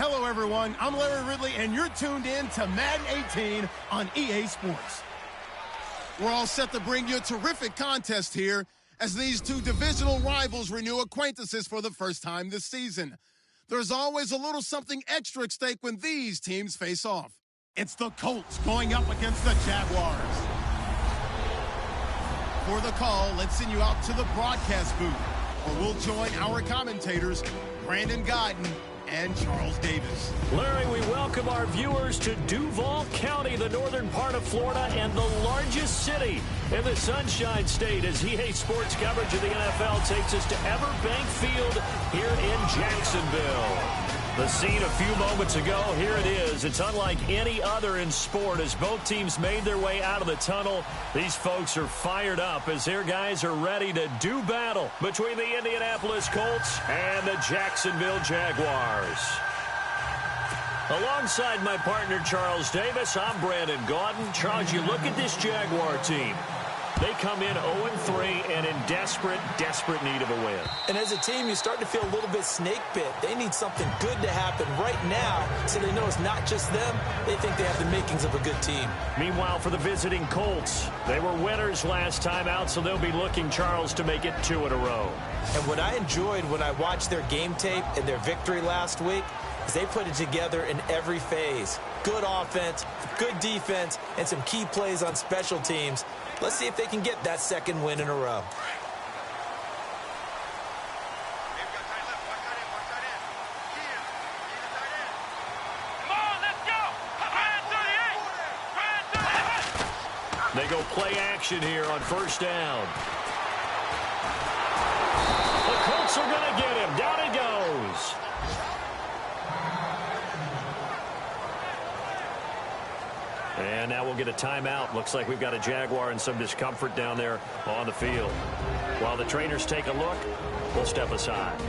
Hello, everyone. I'm Larry Ridley, and you're tuned in to Madden 18 on EA Sports. We're all set to bring you a terrific contest here as these two divisional rivals renew acquaintances for the first time this season. There's always a little something extra at stake when these teams face off. It's the Colts going up against the Jaguars. For the call, let's send you out to the broadcast booth, where we'll join our commentators, Brandon Godden and Charles Davis. Larry, we welcome our viewers to Duval County, the northern part of Florida, and the largest city in the Sunshine State, as EA Sports coverage of the NFL takes us to Everbank Field here in Jacksonville. The scene a few moments ago, here it is. It's unlike any other in sport as both teams made their way out of the tunnel. These folks are fired up as their guys are ready to do battle between the Indianapolis Colts and the Jacksonville Jaguars. Alongside my partner, Charles Davis, I'm Brandon Gaudin. Charles, you look at this Jaguar team. They come in 0-3 and in desperate need of a win. And as a team, you start to feel a little bit snake bit. They need something good to happen right now so they know it's not just them. They think they have the makings of a good team. Meanwhile, for the visiting Colts, they were winners last time out, so they'll be looking, Charles, to make it 2 in a row. And what I enjoyed when I watched their game tape and their victory last week is they put it together in every phase. Good offense, good defense, and some key plays on special teams. Let's see if they can get that second win in a row. They go play action here on first down. The Colts are going to get him. Down he goes. And now we'll get a timeout. Looks like we've got a Jaguar in some discomfort down there on the field. While the trainers take a look, we'll step aside.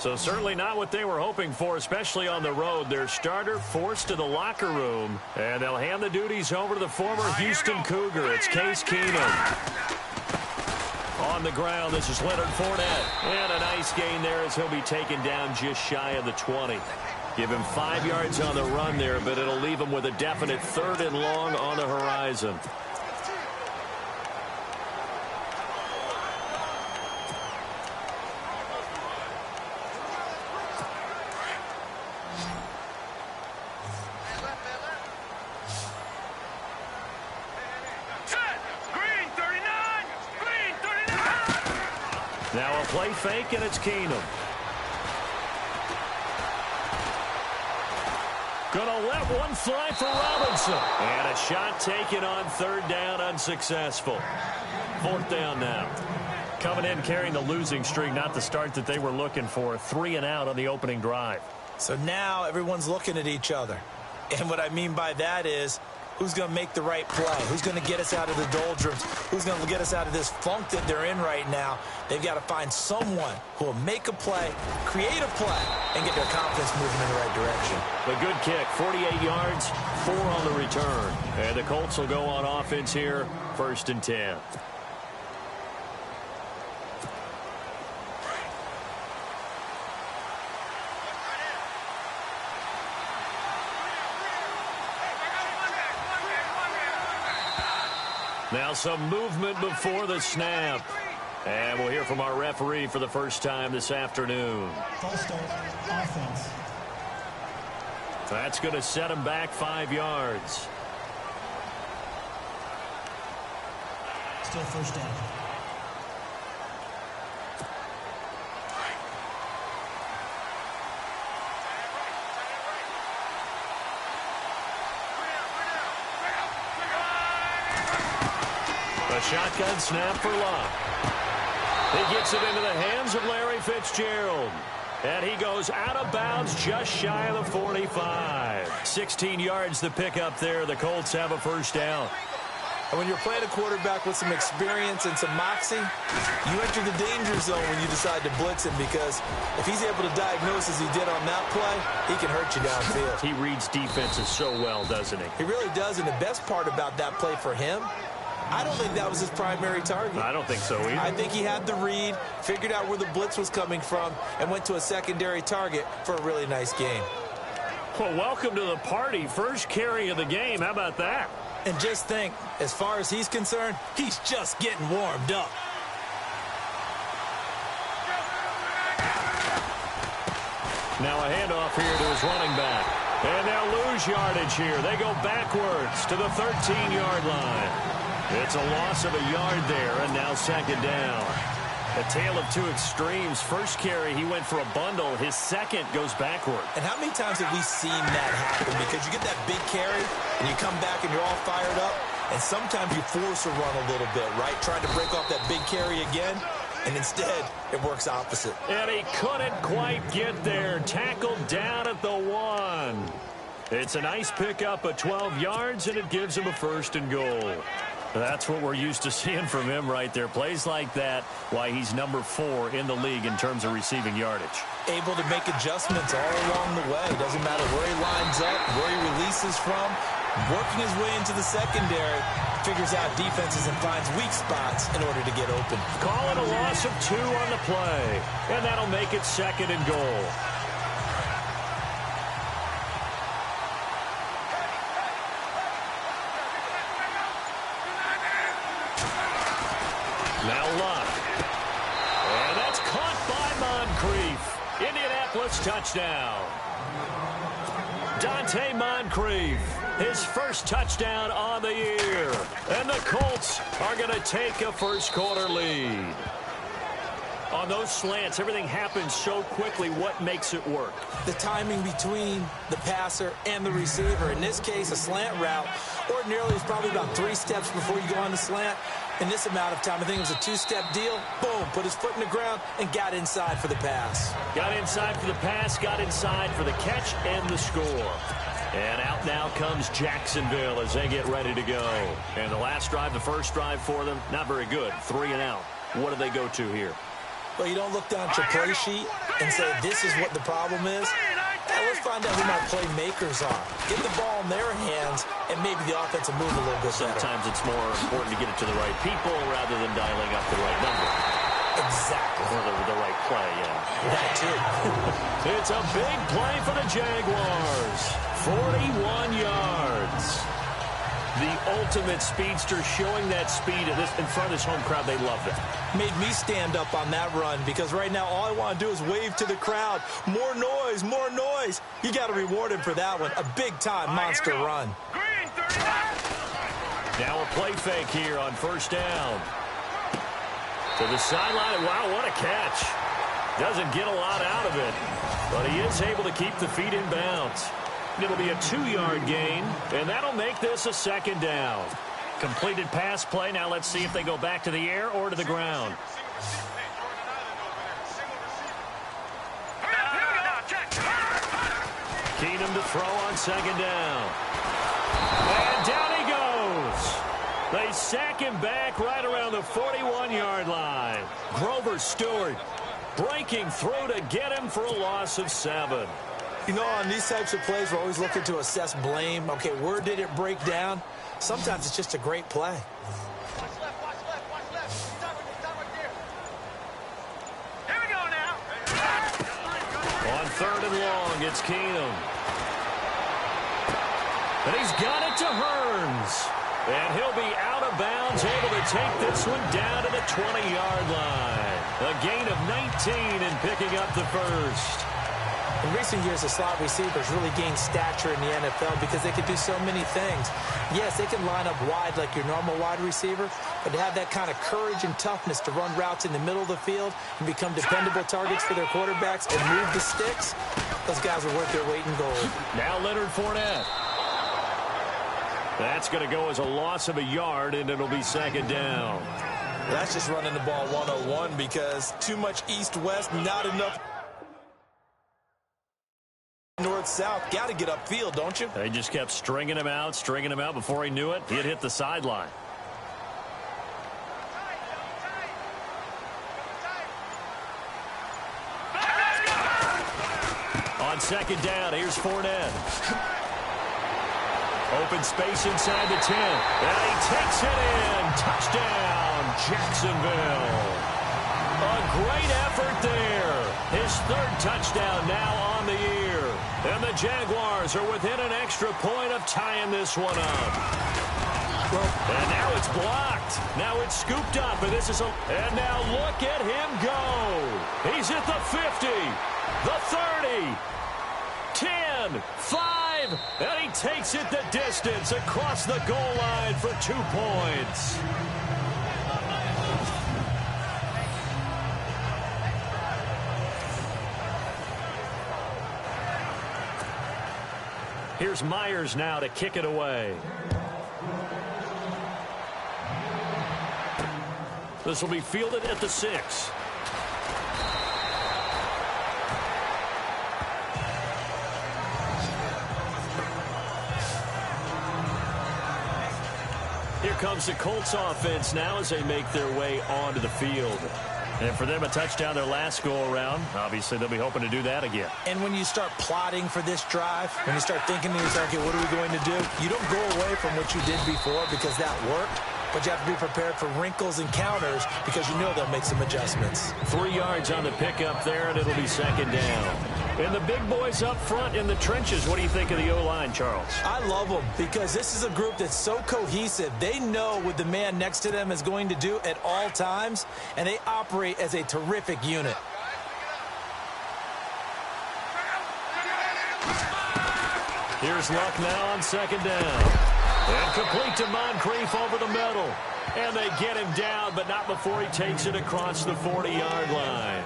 So certainly not what they were hoping for, especially on the road. Their starter forced to the locker room, and they'll hand the duties over to the former Houston Cougar. It's Case Keenum. On the ground, this is Leonard Fournette. And a nice gain there as he'll be taken down just shy of the 20. Give him 5 yards on the run there, but it'll leave him with a definite 3rd and long on the horizon. Now a play fake, and it's Keenum. Gonna let one fly for Robinson. And a shot taken on 3rd down, unsuccessful. 4th down now. Coming in carrying the losing streak, not the start that they were looking for. 3 and out on the opening drive. So now everyone's looking at each other. And what I mean by that is, who's going to make the right play? Who's going to get us out of the doldrums? Who's going to get us out of this funk that they're in right now? They've got to find someone who will make a play, create a play, and get their confidence moving in the right direction. A good kick, 48 yards, 4 on the return. And the Colts will go on offense here, 1st and 10. Now some movement before the snap. And we'll hear from our referee for the first time this afternoon. False start, offense. That's going to set him back 5 yards. Still first down. A shotgun snap for Luck. He gets it into the hands of Larry Fitzgerald. And he goes out of bounds just shy of the 45. 16 yards to pick up there. The Colts have a first down. And when you're playing a quarterback with some experience and some moxie, you enter the danger zone when you decide to blitz him, because if he's able to diagnose as he did on that play, he can hurt you downfield. He reads defenses so well, doesn't he? He really does, and the best part about that play for him, I don't think that was his primary target. I don't think so either. I think he had the read, figured out where the blitz was coming from, and went to a secondary target for a really nice game. Well, welcome to the party. First carry of the game. How about that? And just think, as far as he's concerned, he's just getting warmed up. Now a handoff here to his running back. And they'll lose yardage here. They go backwards to the 13-yard line. It's a loss of a yard there, and now second down. A tale of two extremes. First carry, he went for a bundle. His second goes backward. And how many times have we seen that happen? Because you get that big carry, and you come back and you're all fired up, and sometimes you force a run a little bit, right? Trying to break off that big carry again, and instead it works opposite. And he couldn't quite get there. Tackled down at the 1. It's a nice pickup of 12 yards, and it gives him a first and goal. That's what we're used to seeing from him right there. Plays like that, why he's number 4 in the league in terms of receiving yardage. Able to make adjustments all along the way. Doesn't matter where he lines up, where he releases from. Working his way into the secondary, figures out defenses and finds weak spots in order to get open. Call it a loss of 2 on the play, and that'll make it second and goal. Now Luck. And that's caught by Moncrief. Indianapolis touchdown. Dante Moncrief, his first touchdown on the year. And the Colts are going to take a first-quarter lead. On those slants, everything happens so quickly. What makes it work? The timing between the passer and the receiver. In this case, a slant route ordinarily is probably about 3 steps before you go on the slant. In this amount of time, I think it was a 2-step deal. Boom, put his foot in the ground and got inside for the pass. Got inside for the pass, got inside for the catch and the score. And out now comes Jacksonville as they get ready to go. And the last drive, the first drive for them, not very good. 3 and out. What do they go to here? Well, you don't look down at your play sheet and say, this is what the problem is. Now, let's find out who my playmakers are. Get the ball in their hands, and maybe the offense will move a little bit better. Sometimes it's more important to get it to the right people rather than dialing up the right number. Exactly. Or the right play, yeah. That, too. It's a big play for the Jaguars. 41 yards. The ultimate speedster, showing that speed in front of this home crowd. They loved it. Made me stand up on that run, because right now all I want to do is wave to the crowd. More noise, more noise. You got to reward him for that one. A big-time monster run. Now a play fake here on first down. To the sideline. Wow, what a catch. Doesn't get a lot out of it, but he is able to keep the feet in bounds. It'll be a 2-yard gain, and that'll make this a second down. Completed pass play. Now let's see if they go back to the air or to the ground. Keenum to throw on second down. And down he goes. They sack him back right around the 41-yard line. Grover Stewart breaking through to get him for a loss of 7. You know, on these types of plays, we're always looking to assess blame. Okay, where did it break down? Sometimes it's just a great play. Watch left, watch left, watch left. Stop right there. Here we go now. On 3rd and long, it's Keenum. And he's got it to Hearns. And he'll be out of bounds, able to take this one down to the 20-yard line. A gain of 19 and picking up the first. In recent years, the slot receivers really gained stature in the NFL because they can do so many things. Yes, they can line up wide like your normal wide receiver, but to have that kind of courage and toughness to run routes in the middle of the field and become dependable targets for their quarterbacks and move the sticks, those guys are worth their weight in gold. Now Leonard Fournette. That's going to go as a loss of a yard, and it'll be second down. That's just running the ball 101 because too much east-west, not enough north-south. Got to get upfield, don't you? They just kept stringing him out. Before he knew it, he had hit the sideline. On second down, here's Fournette. Open space inside the 10. And he takes it in. Touchdown, Jacksonville. A great effort there. His third touchdown now on the year. And the Jaguars are within an extra point of tying this one up. And now it's blocked. Now it's scooped up. And this is and now look at him go. He's at the 50, the 30, 10, 5, and he takes it the distance across the goal line for 2 points. Here's Myers now to kick it away. This will be fielded at the 6. Here comes the Colts offense now as they make their way onto the field. And for them, a touchdown their last go-around. Obviously, they'll be hoping to do that again. And when you start plotting for this drive, when you start thinking to yourself, okay, what are we going to do? You don't go away from what you did before because that worked. But you have to be prepared for wrinkles and counters because you know they'll make some adjustments. 3 yards on the pickup there, and it'll be second down. And the big boys up front in the trenches, what do you think of the O-line, Charles? I love them because this is a group that's so cohesive. They know what the man next to them is going to do at all times, and they operate as a terrific unit. Here's Luck now on second down. And complete to Moncrief over the middle. And they get him down, but not before he takes it across the 40-yard line.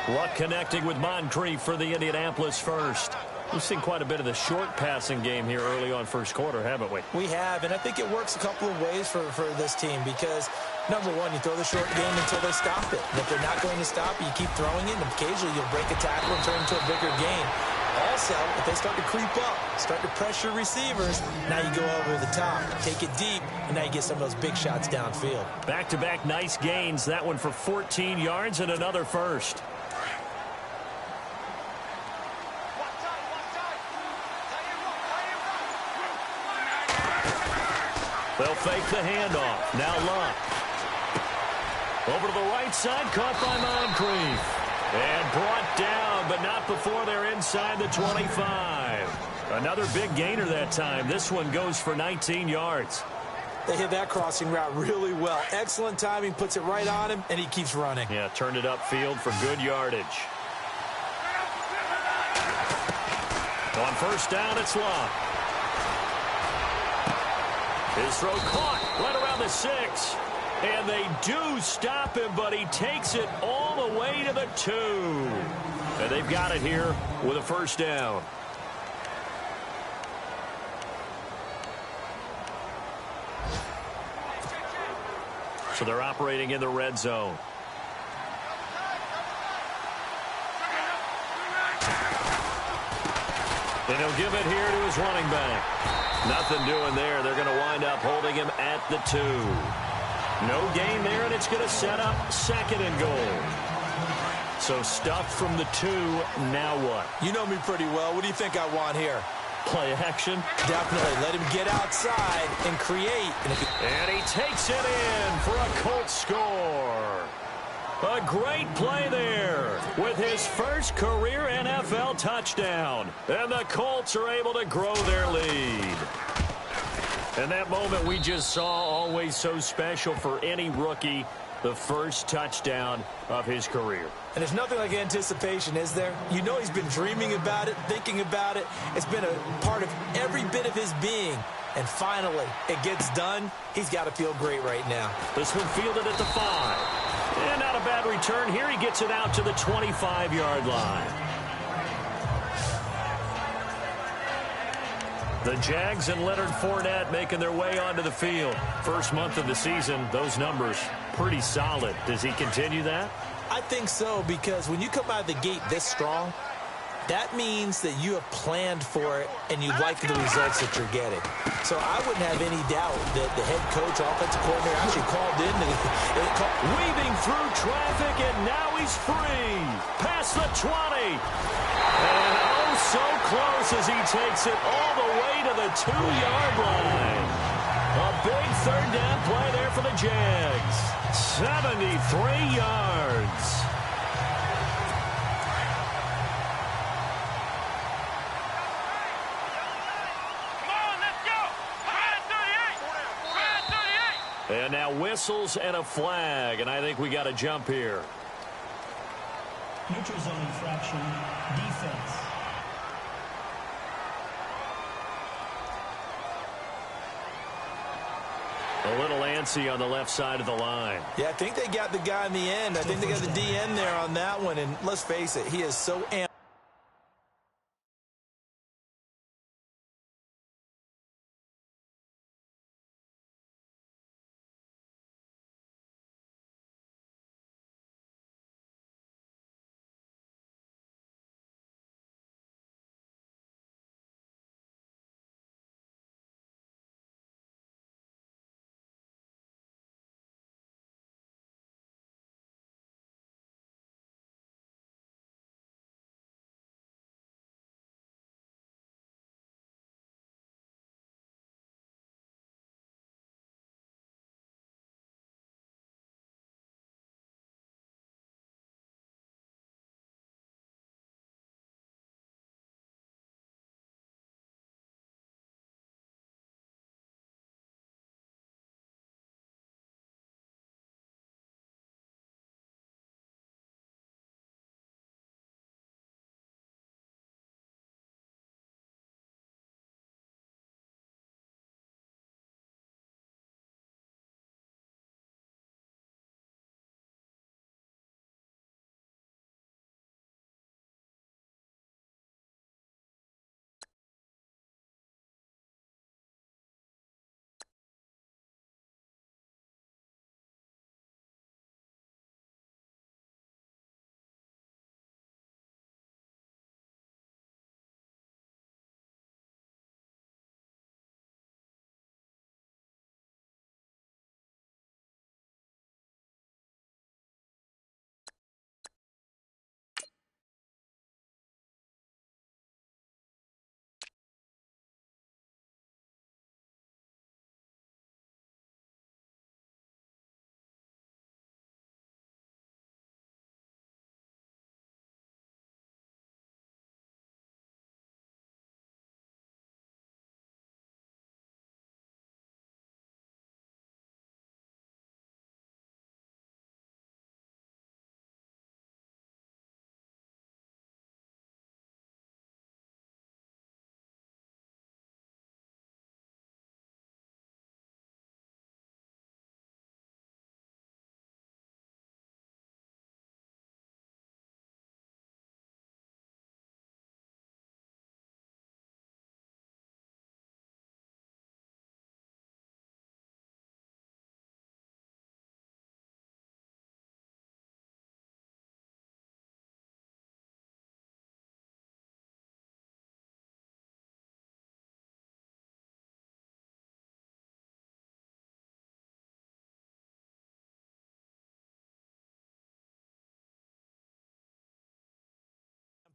Luck connecting with Moncrief for the Indianapolis first. We've seen quite a bit of the short passing game here early on first quarter, haven't we? We have, and I think it works a couple of ways for this team because, number one, you throw the short game until they stop it. And if they're not going to stop it, you keep throwing it, and occasionally you'll break a tackle and turn it into a bigger gain. Also, if they start to creep up, start to pressure receivers, now you go over the top, take it deep, and now you get some of those big shots downfield. Back-to-back nice gains. That one for 14 yards and another first. They'll fake the handoff. Now Luck. Over to the right side, caught by Moncrief. And brought down, but not before they're inside the 25. Another big gainer that time. This one goes for 19 yards. They hit that crossing route really well. Excellent timing, puts it right on him, and he keeps running. Yeah, turned it upfield for good yardage. On first down, it's Luck. His throw caught right around the 6. And they do stop him, but he takes it all the way to the 2. And they've got it here with a first down. So they're operating in the red zone. And he'll give it here to his running back. Nothing doing there. They're going to wind up holding him at the 2. No gain there, and it's going to set up second and goal. So stuffed from the 2, now what? You know me pretty well. What do you think I want here? Play action? Definitely. Let him get outside and create. And he takes it in for a Colts score. A great play there with his first career NFL touchdown. And the Colts are able to grow their lead. And that moment we just saw, always so special for any rookie, the first touchdown of his career. And there's nothing like anticipation, is there? You know he's been dreaming about it, thinking about it. It's been a part of every bit of his being. And finally, it gets done. He's got to feel great right now. This one fielded at the 5. And not a bad return here. He gets it out to the 25-yard line. The Jags and Leonard Fournette making their way onto the field. First month of the season, those numbers pretty solid. Does he continue that? I think so, because when you come out of the gate this strong, that means that you have planned for it and you like the results that you're getting. So I wouldn't have any doubt that the head coach, offensive coordinator actually called in. Weaving through traffic, and now he's free. Past the 20. And oh, so close as he takes it all the way to the 2-yard line. A big third down play there for the Jags. 73 yards. And now whistles and a flag, and I think we got to jump here. Neutral zone infraction, defense. A little antsy on the left side of the line. Yeah, I think they got the guy in the end. I think they got the DN there on that one, and let's face it, he is so amped.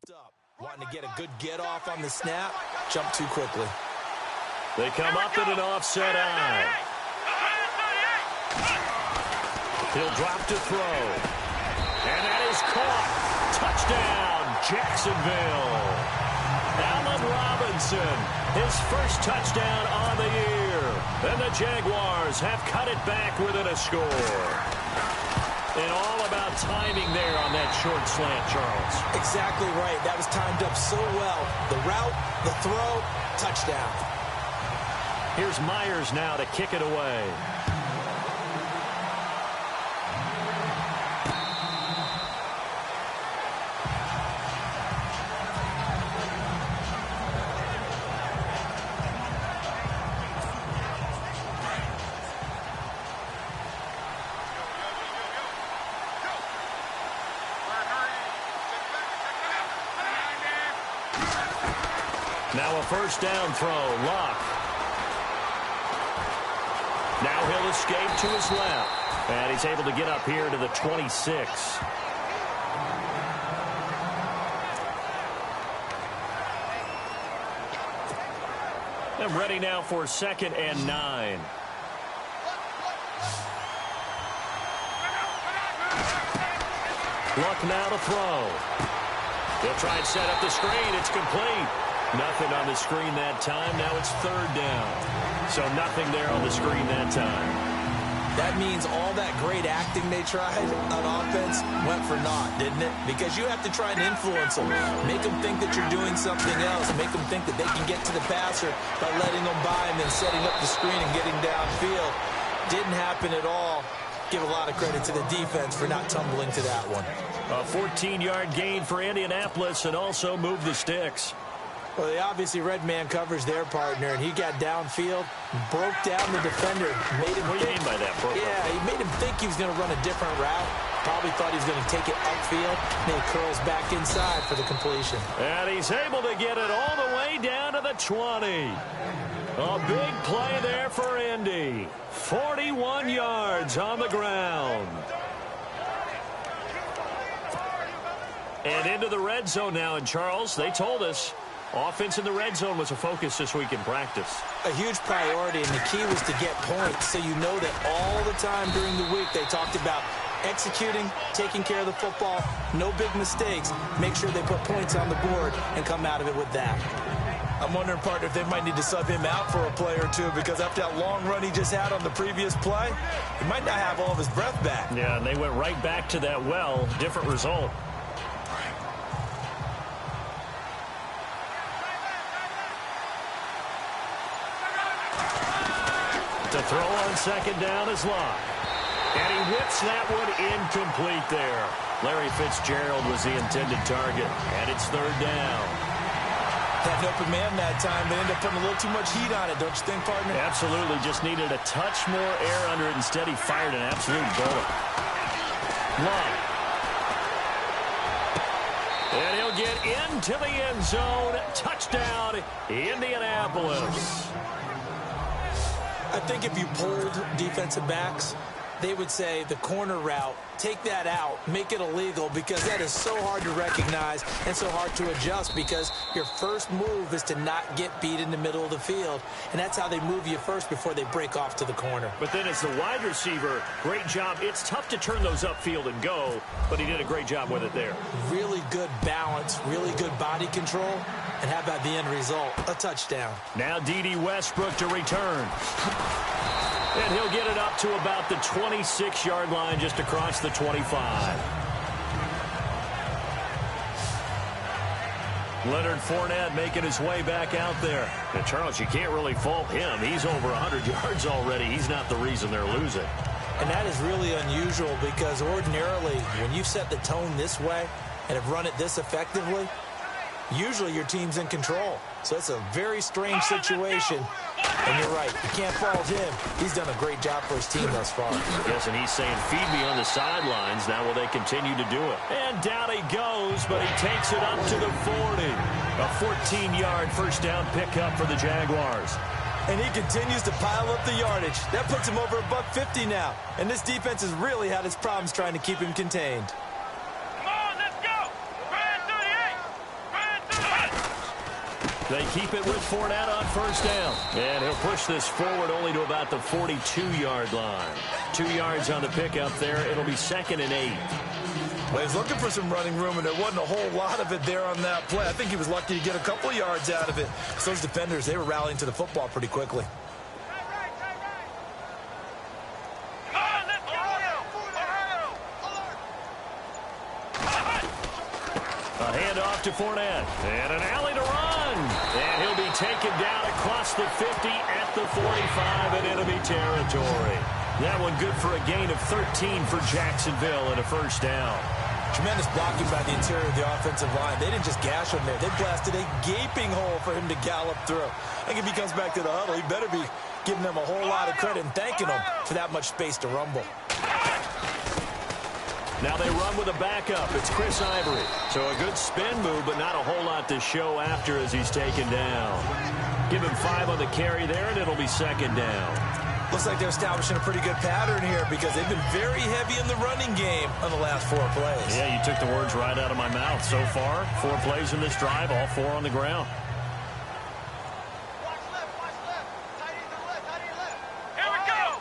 Up, wanting to get a good get off on the snap, jump too quickly. They come up in an offset eye. He'll drop to throw. And that is caught. Touchdown, Jacksonville. Allen Robinson, his first touchdown on the year. And the Jaguars have cut it back within a score. And all about timing there on that short slant, Charles. Exactly right. That was timed up so well. The route, the throw, touchdown. Here's Myers now to kick it away. Now a first down throw. Luck. Now he'll escape to his left. And he's able to get up here to the 26. And ready now for 2nd and 9. Luck now to throw. They'll try and set up the screen. It's complete. Nothing on the screen that time. Now it's 3rd down. So nothing there on the screen that time. That means all that great acting they tried on offense went for naught, didn't it? Because you have to try and influence them. Make them think that you're doing something else. Make them think that they can get to the passer by letting them by and then setting up the screen and getting downfield. Didn't happen at all. Give a lot of credit to the defense for not tumbling to that one. A 14-yard gain for Indianapolis and also move the sticks. Well, they obviously red man covers their partner, and he got downfield, broke down the defender, made him What do you mean by that, bro? Yeah, he made him think he was going to run a different route. Probably thought he was going to take it upfield, and he curls back inside for the completion. And he's able to get it all the way down to the 20. A big play there for Indy. 41 yards on the ground. And into the red zone now. And, Charles, they told us offense in the red zone was a focus this week in practice. A huge priority, and the key was to get points. So you know that all the time during the week they talked about executing, taking care of the football, no big mistakes. Make sure they put points on the board and come out of it with that. I'm wondering, partner, if they might need to sub him out for a play or two, because after that long run he just had on the previous play, he might not have all of his breath back. Yeah, and they went right back to that well. Different result. To throw on 2nd down is Luck. And he whips that one incomplete there. Larry Fitzgerald was the intended target. And it's 3rd down. Had an open man that time, but ended up putting a little too much heat on it, don't you think, partner? Absolutely. Just needed a touch more air under it. Instead, he fired an absolute bullet. Luck. And he'll get into the end zone. Touchdown, Indianapolis. I think if you polled defensive backs, they would say the corner route, take that out, make it illegal, because that is so hard to recognize and so hard to adjust, because your first move is to not get beat in the middle of the field, and that's how they move you first before they break off to the corner. But then as the wide receiver, great job. It's tough to turn those upfield and go, but he did a great job with it there. Really good balance, really good body control, and how about the end result? A touchdown. Now D.D. Westbrook to return. And he'll get it up to about the 26-yard line, just across the 25. Leonard Fournette making his way back out there. And, Charles, you can't really fault him. He's over 100 yards already. He's not the reason they're losing. And that is really unusual, because ordinarily when you set the tone this way and have run it this effectively, usually your team's in control. So it's a very strange situation. And you're right, you can't fault him. He's done a great job for his team thus far. Yes, and he's saying, feed me on the sidelines. Now will they continue to do it? And down he goes, but he takes it up to the 40. A 14-yard first down pickup for the Jaguars. And he continues to pile up the yardage. That puts him over $150 now. And this defense has really had its problems trying to keep him contained. They keep it with Fournette on first down. And he'll push this forward only to about the 42-yard line. 2 yards on the pickup there. It'll be 2nd and 8. Well, he's looking for some running room, and there wasn't a whole lot of it there on that play. I think he was lucky to get a couple yards out of it. So those defenders, they were rallying to the football pretty quickly. A handoff to Fournette. And an alley to run. And he'll be taken down across the 50 at the 45 and enemy territory. That one good for a gain of 13 for Jacksonville and a first down. Tremendous blocking by the interior of the offensive line. They didn't just gash him there. They blasted a gaping hole for him to gallop through. I think if he comes back to the huddle, he better be giving them a whole lot of credit and thanking them for that much space to rumble. Now they run with a backup. It's Chris Ivory. So a good spin move, but not a whole lot to show after as he's taken down. Give him 5 on the carry there, and it'll be second down. Looks like they're establishing a pretty good pattern here because they've been very heavy in the running game on the last 4 plays. Yeah, you took the words right out of my mouth. So far, 4 plays in this drive, all 4 on the ground. Watch left. Tight end to the left, tight end to the left. Here we go.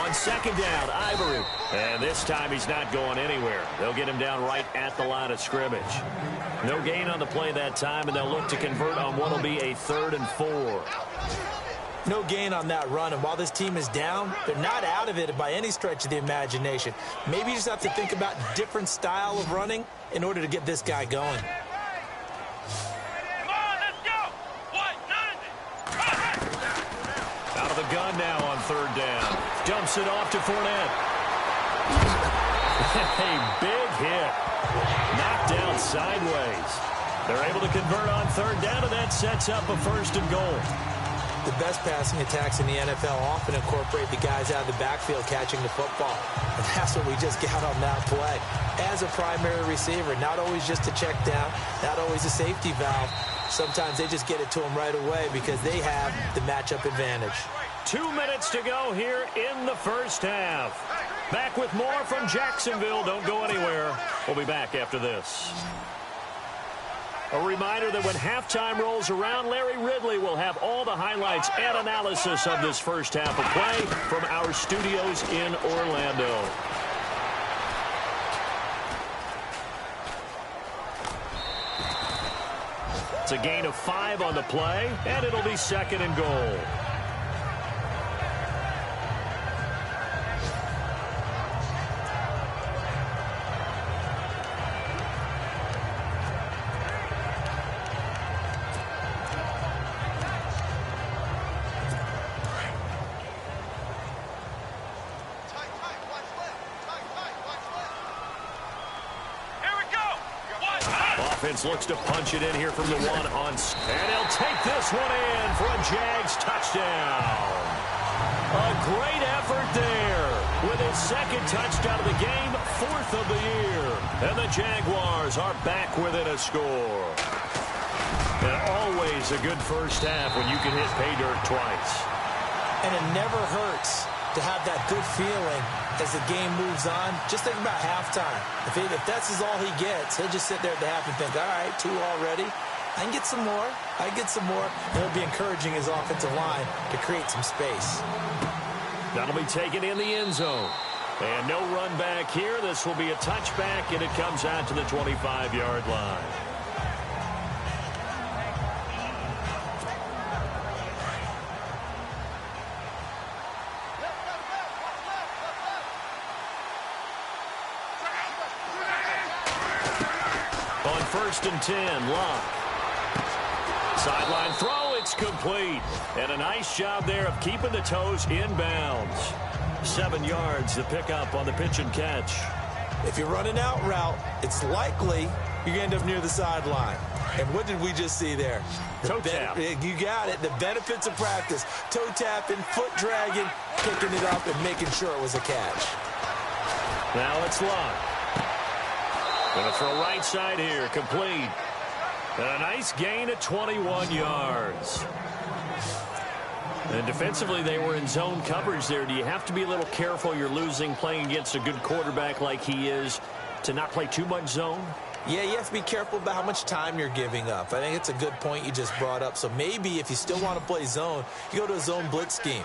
On second down, Ivory. And this time he's not going anywhere. They'll get him down right at the line of scrimmage. No gain on the play that time, and they'll look to convert on what will be a 3rd and 4. No gain on that run, and while this team is down, they're not out of it by any stretch of the imagination. Maybe you just have to think about different style of running in order to get this guy going. Come on, let's go. 190. Out of the gun now on 3rd down. Dumps it off to Fournette. A big hit. Knocked down sideways. They're able to convert on 3rd down, and that sets up a 1st and goal. The best passing attacks in the NFL often incorporate the guys out of the backfield catching the football. And that's what we just got on that play. As a primary receiver, not always just a check down, not always a safety valve. Sometimes they just get it to them right away because they have the matchup advantage. 2 minutes to go here in the first half. Back with more from Jacksonville. Don't go anywhere. We'll be back after this. A reminder that when halftime rolls around, Larry Ridley will have all the highlights and analysis of this first half of play from our studios in Orlando. It's a gain of 5 on the play, and it'll be 2nd and goal. Offense looks to punch it in here from the 1 on. And he'll take this one in for a Jags touchdown. A great effort there with his 2nd touchdown of the game, 4th of the year. And the Jaguars are back within a score. And always a good first half when you can hit pay dirt twice. And it never hurts to have that good feeling as the game moves on. Just think about halftime. If that's all he gets, he'll just sit there at the half and think, all right, 2 already. I can get some more. I can get some more. And he'll be encouraging his offensive line to create some space. That'll be taken in the end zone. And no run back here. This will be a touchback, and it comes out to the 25-yard line. On 1st and 10, Locke. Sideline throw, it's complete. And a nice job there of keeping the toes in bounds. 7 yards to pick up on the pitch and catch. If you're running out route, it's likely you're going to end up near the sideline. And what did we just see there? Toe tap. You got it. The benefits of practice. Toe tapping, foot dragging, picking it up, and making sure it was a catch. Now it's Locke. Going to throw right side here, complete. And a nice gain of 21 yards. And defensively, they were in zone coverage there. Do you have to be a little careful you're losing playing against a good quarterback like he is to not play too much zone? Yeah, you have to be careful about how much time you're giving up. I think it's a good point you just brought up. So maybe if you still want to play zone, you go to a zone blitz scheme.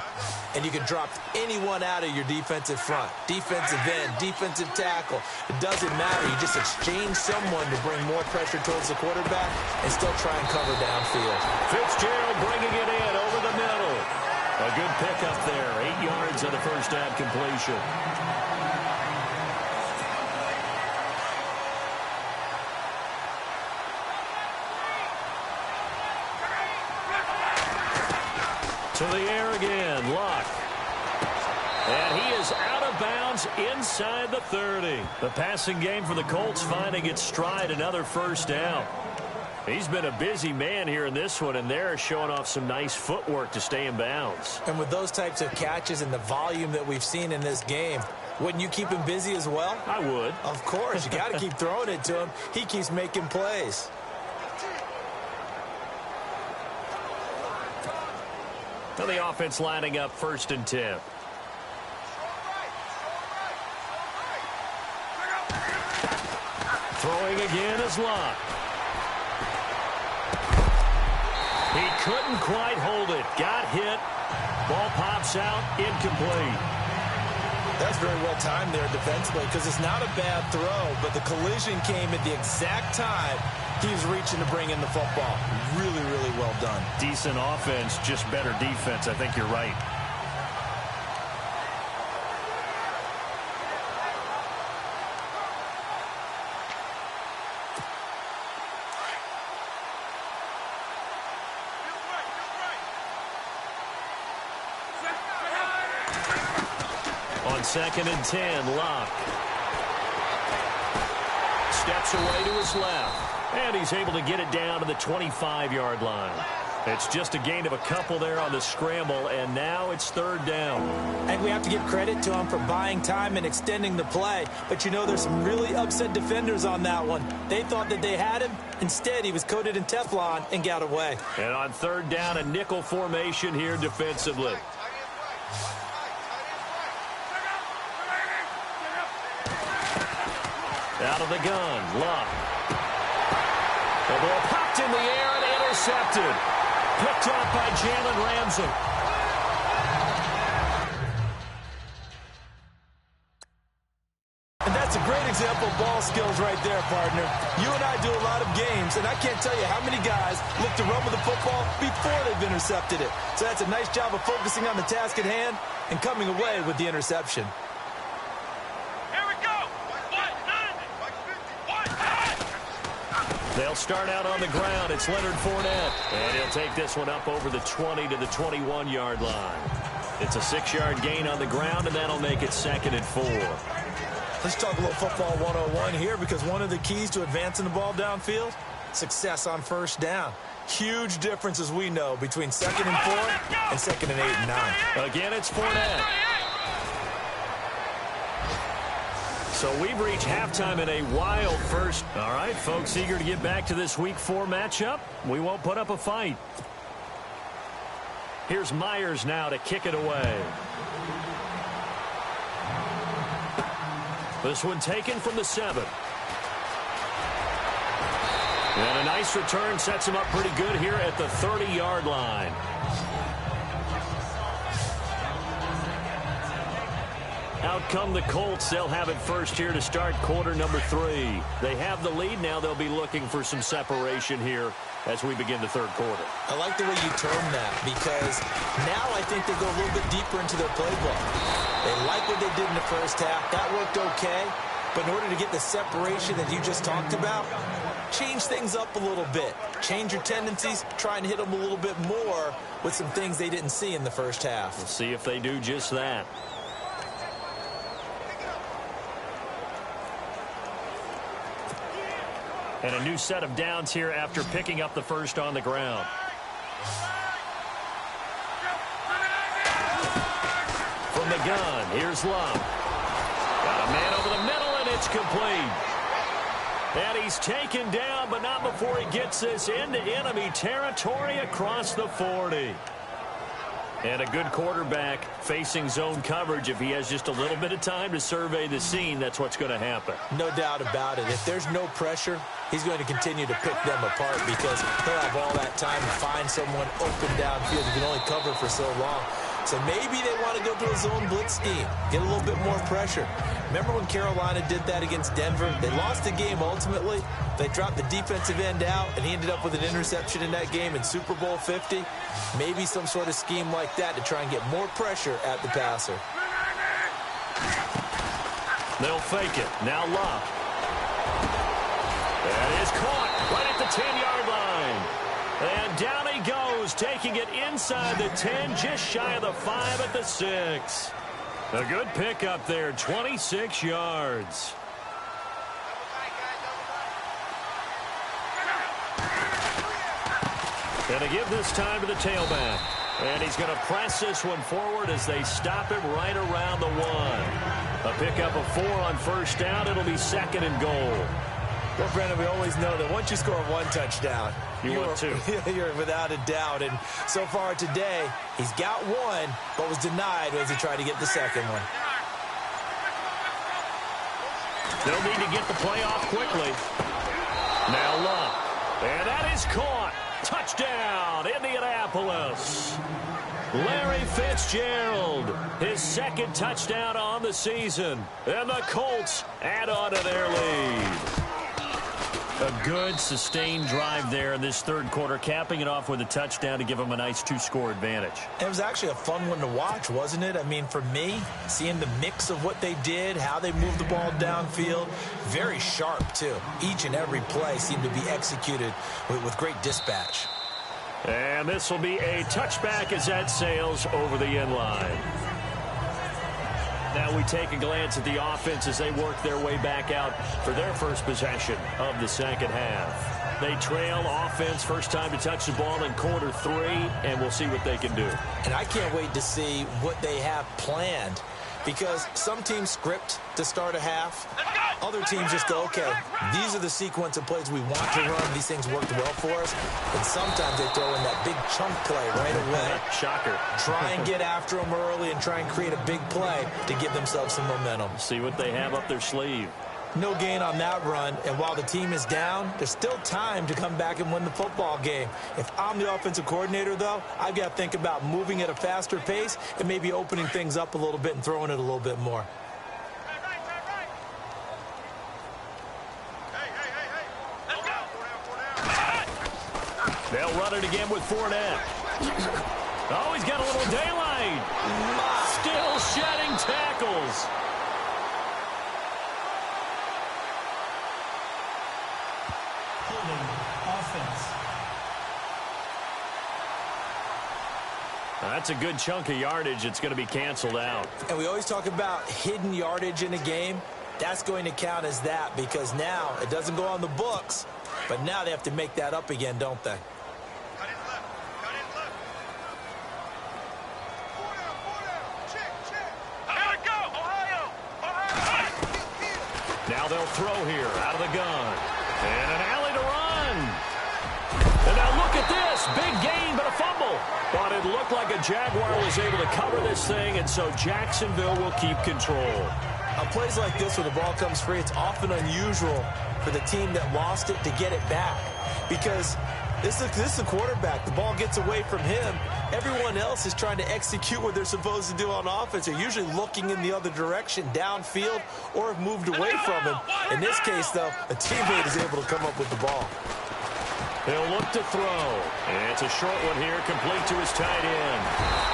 And you can drop anyone out of your defensive front. Defensive end, defensive tackle. It doesn't matter. You just exchange someone to bring more pressure towards the quarterback and still try and cover downfield. Fitzgerald bringing it in over the middle. A good pickup there. 8 yards on the first down completion. To the air again, Locke. And he is out of bounds inside the 30. The passing game for the Colts finding its stride, another first down. He's been a busy man here in this one, and they're showing off some nice footwork to stay in bounds. And with those types of catches and the volume that we've seen in this game, wouldn't you keep him busy as well? I would. Of course. You got to keep throwing it to him. He keeps making plays. Now the offense lining up 1st and 10. Throwing again is Locke. He couldn't quite hold it. Got hit. Ball pops out. Incomplete. That's very well timed there defensively because it's not a bad throw, but the collision came at the exact time he was reaching to bring in the football. Really, really well done. Decent offense, just better defense. I think you're right. On 2nd and 10, Locke steps away to his left, and he's able to get it down to the 25-yard line. It's just a gain of a couple there on the scramble, and now it's 3rd down. And we have to give credit to him for buying time and extending the play. But you know, there's some really upset defenders on that one. They thought that they had him. Instead, he was coated in Teflon and got away. And on 3rd down, a nickel formation here defensively. Out of the gun, Locke. The ball popped in the air and intercepted. Picked off by Jalen Ramsey. And that's a great example of ball skills right there, partner. You and I do a lot of games, and I can't tell you how many guys look to run with the football before they've intercepted it. So that's a nice job of focusing on the task at hand and coming away with the interception. They'll start out on the ground. It's Leonard Fournette. And he'll take this one up over the 20 to the 21-yard line. It's a 6-yard gain on the ground, and that'll make it 2nd and 4. Let's talk a little football 101 here, because one of the keys to advancing the ball downfield, success on 1st down. Huge difference, as we know, between 2nd and 4 and 2nd and 8 and 9. Again, it's Fournette. So we've reached halftime in a wild first. All right, folks, eager to get back to this Week 4 matchup. We won't put up a fight. Here's Myers now to kick it away. This one taken from the 7. And a nice return sets him up pretty good here at the 30-yard line. Out come the Colts. They'll have it first here to start quarter number 3. They have the lead. Now they'll be looking for some separation here as we begin the 3rd quarter. I like the way you term that, because now I think they go a little bit deeper into their playbook. They like what they did in the 1st half. That worked okay. But in order to get the separation that you just talked about, change things up a little bit. Change your tendencies. Try and hit them a little bit more with some things they didn't see in the 1st half. We'll see if they do just that. And a new set of downs here after picking up the 1st on the ground. From the gun, here's Love. Got a man over the middle, and it's complete. And he's taken down, but not before he gets this into enemy territory across the 40. And a good quarterback facing zone coverage. If he has just a little bit of time to survey the scene, that's what's going to happen. No doubt about it. If there's no pressure, he's going to continue to pick them apart, because he'll have all that time to find someone open downfield. He can only cover for so long. So maybe they want to go to a zone blitz scheme, get a little bit more pressure. Remember when Carolina did that against Denver? They lost the game ultimately. They dropped the defensive end out, and he ended up with an interception in that game in Super Bowl 50. Maybe some sort of scheme like that to try and get more pressure at the passer. They'll fake it. Now Locke. That is caught right at the 10-yard line. And down he goes, taking it inside the 10, just shy of the 5 at the 6. A good pickup there, 26 yards. And to give this time to the tailback. And he's going to press this one forward as they stop him right around the 1. A pickup of 4 on first down. It'll be 2nd and goal. Well, Brandon, we always know that once you score 1 touchdown, you want 2. You're without a doubt. And so far today, he's got 1, but was denied as he tried to get the second one. They'll need to get the play off quickly. Now Luck. And that is caught. Touchdown, Indianapolis. Larry Fitzgerald, his 2nd touchdown on the season. And the Colts add on to their lead. A good, sustained drive there in this 3rd quarter, capping it off with a touchdown to give them a nice 2-score advantage. It was actually a fun one to watch, wasn't it? I mean, for me, seeing the mix of what they did, how they moved the ball downfield, very sharp, too. Each and every play seemed to be executed with great dispatch. And this will be a touchback as that sails over the end line. Now we take a glance at the offense as they work their way back out for their first possession of the second half. They trail offense, first time to touch the ball in quarter 3, and we'll see what they can do. And I can't wait to see what they have planned, because some teams script to start a half. Other teams just go, okay, these are the sequence of plays we want to run. These things worked well for us. And sometimes they throw in that big chunk play right away. Shocker. Try and get after them early and try and create a big play to give themselves some momentum. See what they have up their sleeve. No gain on that run, and while the team is down, there's still time to come back and win the football game. If I'm the offensive coordinator, though, I've got to think about moving at a faster pace and maybe opening things up a little bit and throwing it a little bit more. They'll run it again with Fournette. Oh, he's got a little daylight. Still shedding tackles. Offense. That's a good chunk of yardage. It's going to be canceled out. And we always talk about hidden yardage in a game. That's going to count as that, because now it doesn't go on the books, but now they have to make that up again, don't they? Now they'll throw here out of the gun. And an alley to run. And now look at this. Big gain, but a fumble. But it looked like a Jaguar was able to cover this thing, and so Jacksonville will keep control. On plays like this where the ball comes free, it's often unusual for the team that lost it to get it back, because this is the quarterback. The ball gets away from him. Everyone else is trying to execute what they're supposed to do on offense. They're usually looking in the other direction, downfield, or have moved away from him. In this case, though, a teammate is able to come up with the ball. He'll look to throw. And it's a short one here, complete to his tight end.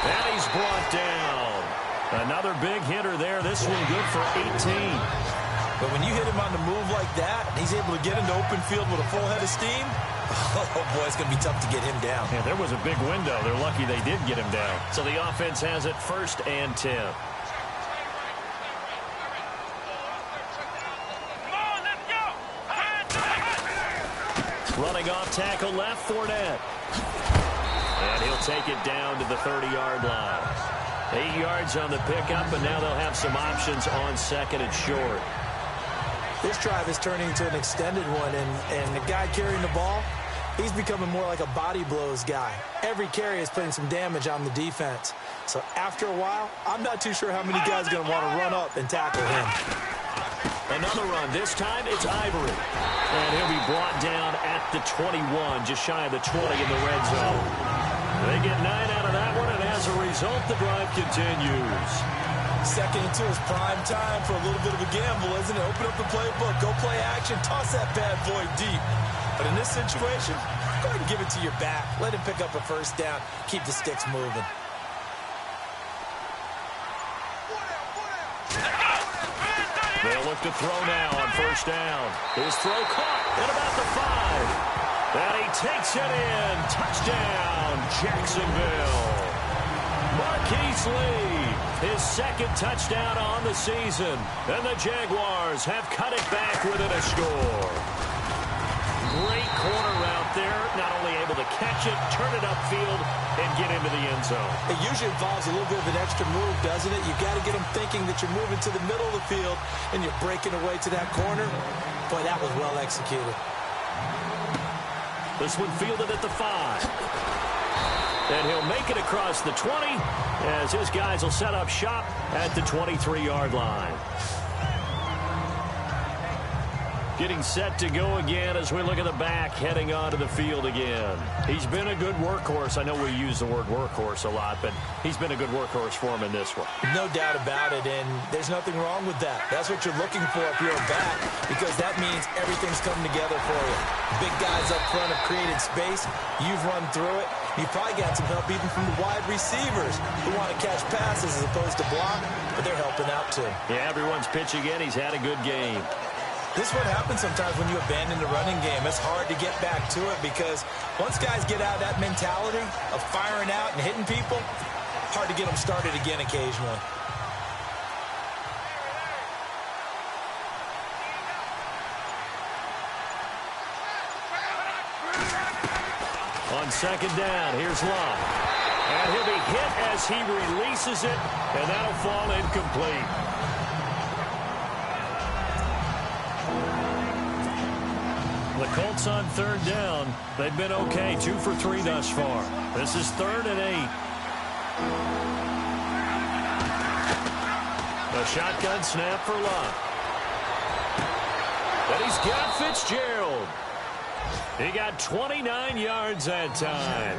And he's brought down. Another big hitter there. This one good for 18. But when you hit him on the move like that, and he's able to get into open field with a full head of steam, oh, boy, it's going to be tough to get him down. Yeah, there was a big window. They're lucky they did get him down. So the offense has it 1st and 10. Running off tackle left, Fournette. And he'll take it down to the 30-yard line. 8 yards on the pickup, and now they'll have some options on 2nd and short. This drive is turning into an extended one, and the guy carrying the ball, he's becoming more like a body blows guy. Every carry is putting some damage on the defense. So after a while, I'm not too sure how many guys are going to want to run up and tackle him. Another run. This time it's Ivory. And he'll be brought down at the 21, just shy of the 20 in the red zone. They get 9 out of that one, and as a result, the drive continues. 2nd and 2 is prime time for a little bit of a gamble, isn't it? Open up the playbook, go play action, toss that bad boy deep. But in this situation, go ahead and give it to your back. Let him pick up a first down. Keep the sticks moving. They'll look to throw now on 1st down. His throw caught at about the 5. And he takes it in. Touchdown, Jacksonville. Marquise Lee, his 2nd touchdown on the season. And the Jaguars have cut it back within a score. Great corner route there, not only able to catch it, turn it upfield, and get into the end zone. It usually involves a little bit of an extra move, doesn't it? You got to get them thinking that you're moving to the middle of the field and you're breaking away to that corner. Boy, that was well executed. This one fielded at the 5. And he'll make it across the 20 as his guys will set up shop at the 23-yard line. Getting set to go again as we look at the back heading onto the field again. He's been a good workhorse. I know we use the word workhorse a lot, but he's been a good workhorse for him in this one. No doubt about it, and there's nothing wrong with that. That's what you're looking for if you're a back, because that means everything's coming together for you. Big guys up front have created space. You've run through it. You've probably got some help even from the wide receivers who want to catch passes as opposed to block, but they're helping out too. Yeah, everyone's pitching in. He's had a good game. This is what happens sometimes when you abandon the running game. It's hard to get back to it because once guys get out of that mentality of firing out and hitting people, hard to get them started again occasionally. On second down, here's Love. And he'll be hit as he releases it, and that'll fall incomplete. The Colts on third down. They've been okay, 2 for 3 thus far. This is 3rd and 8. A shotgun snap for Love. And he's got Fitzgerald. He got 29 yards that time.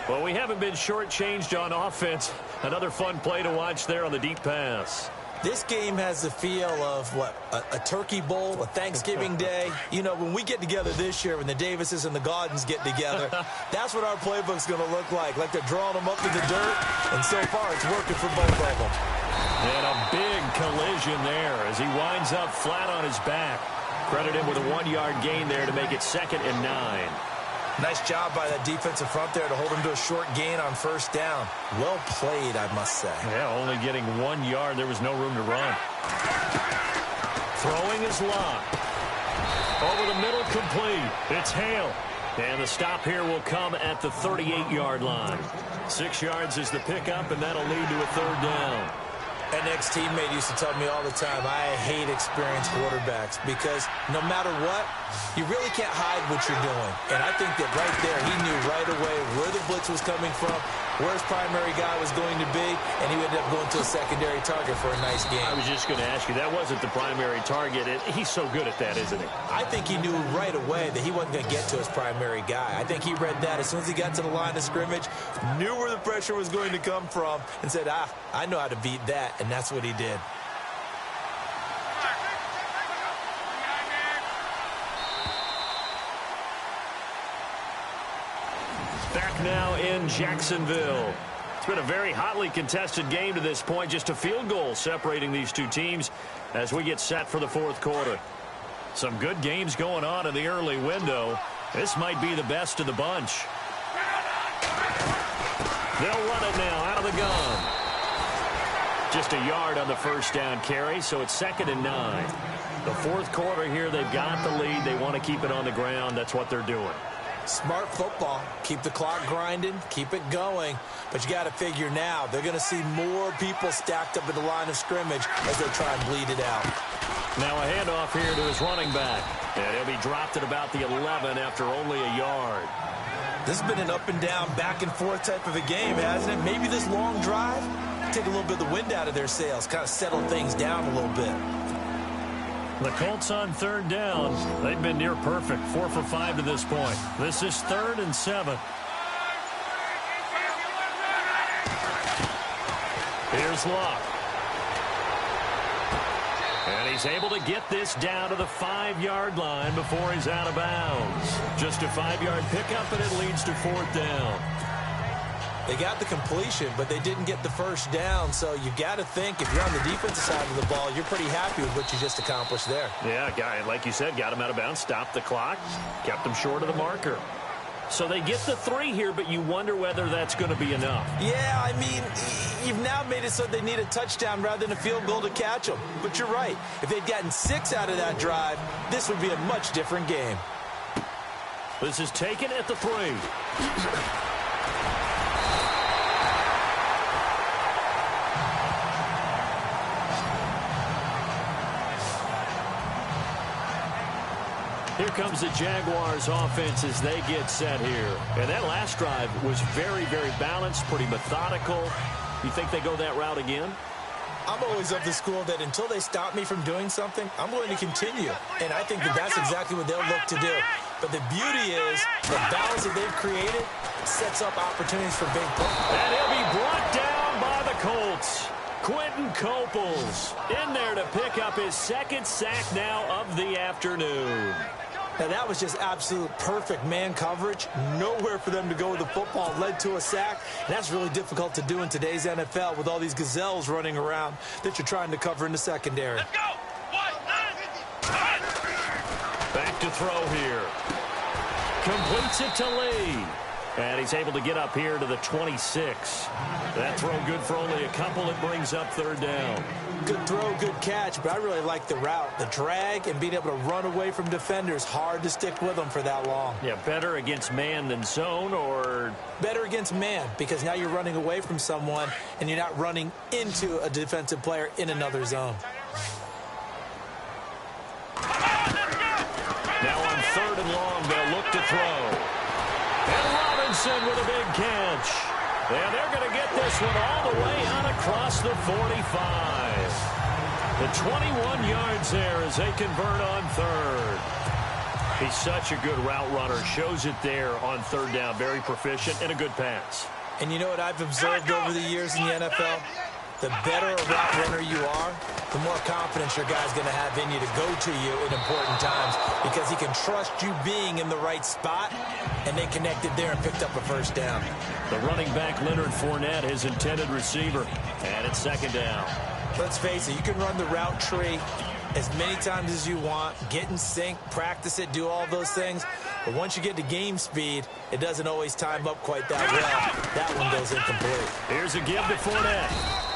Well, we haven't been shortchanged on offense. Another fun play to watch there on the deep pass. This game has the feel of, what, a turkey bowl, a Thanksgiving day. You know, when we get together this year, when the Davises and the Gaudens get together, that's what our playbook's going to look like. Like they're drawing them up in the dirt, and so far it's working for both of them. And a big collision there as he winds up flat on his back. Credit him with a 1-yard gain there to make it 2nd and 9. Nice job by that defensive front there to hold him to a short gain on first down. Well played, I must say. Yeah, only getting 1 yard. There was no room to run. Throwing is Love. Over the middle, complete. It's Hale. And the stop here will come at the 38-yard line. 6 yards is the pickup, and that'll lead to a 3rd down. An ex-teammate used to tell me all the time, I hate experienced quarterbacks because no matter what, you really can't hide what you're doing. And I think that right there, he knew right away where the blitz was coming from, where his primary guy was going to be, and he ended up going to a secondary target for a nice game. I was just going to ask you, that wasn't the primary target. He's so good at that, isn't he? I think he knew right away that he wasn't going to get to his primary guy. I think he read that as soon as he got to the line of scrimmage, knew where the pressure was going to come from, and said, I know how to beat that. And that's what he did. Back now in Jacksonville. It's been a very hotly contested game to this point. Just a field goal separating these two teams as we get set for the 4th quarter. Some good games going on in the early window. This might be the best of the bunch. They'll run it now out of the gun. Just a yard on the first down carry, so it's 2nd and 9. The 4th quarter here, they've got the lead. They want to keep it on the ground. That's what they're doing. Smart football. Keep the clock grinding. Keep it going. But you got to figure now, they're going to see more people stacked up at the line of scrimmage as they try and bleed it out. Now a handoff here to his running back. And he'll be dropped at about the 11 after only a yard. This has been an up and down, back and forth type of a game, hasn't it? Maybe this long drive take a little bit of the wind out of their sails, kind of settle things down a little bit. The Colts on 3rd down. They've been near perfect, 4 for 5 to this point. This is 3rd and 7. Here's Love. And he's able to get this down to the 5-yard line before he's out of bounds. Just a 5-yard pickup, and it leads to 4th down. They got the completion, but they didn't get the first down. So you got to think if you're on the defensive side of the ball, you're pretty happy with what you just accomplished there. Yeah, guy, like you said, got him out of bounds, stopped the clock, kept him short of the marker. So they get the 3 here, but you wonder whether that's going to be enough. Yeah, I mean, you've now made it so they need a touchdown rather than a field goal to catch them. But you're right. If they'd gotten 6 out of that drive, this would be a much different game. This is taken at the 3. Here comes the Jaguars offense as they get set here. And that last drive was very, very balanced, pretty methodical. You think they go that route again? I'm always of the school that until they stop me from doing something, I'm going to continue. And I think that that's exactly what they'll look to do. But the beauty is the balance that they've created sets up opportunities for big plays. And he'll be brought down by the Colts. Quentin Coples in there to pick up his second sack now of the afternoon. Now, that was just absolute perfect man coverage. Nowhere for them to go with the football. Led to a sack. And that's really difficult to do in today's NFL with all these gazelles running around that you're trying to cover in the secondary. Let's go. Back to throw here. Completes it to Lee. And he's able to get up here to the 26. That throw good for only a couple. It brings up third down. Good throw, good catch, but I really like the route. The drag and being able to run away from defenders. Hard to stick with them for that long. Yeah, better against man than zone, or? Better against man, because now you're running away from someone and you're not running into a defensive player in another zone. Now on 3rd and long, they'll look to throw. And Robinson with a big catch. And they're going to get this one all the way out across the 45. The 21 yards there as they convert on 3rd. He's such a good route runner. Shows it there on 3rd down. Very proficient and a good pass. And you know what I've observed over the years in the NFL? The better a route runner you are, the more confidence your guy's going to have in you to go to you in important times because he can trust you being in the right spot, and they connected there and picked up a first down. The running back, Leonard Fournette, his intended receiver, and it's 2nd down. Let's face it, you can run the route tree as many times as you want, get in sync, practice it, do all those things. But once you get to game speed, it doesn't always time up quite that well. That one goes incomplete. Here's a give to Fournette.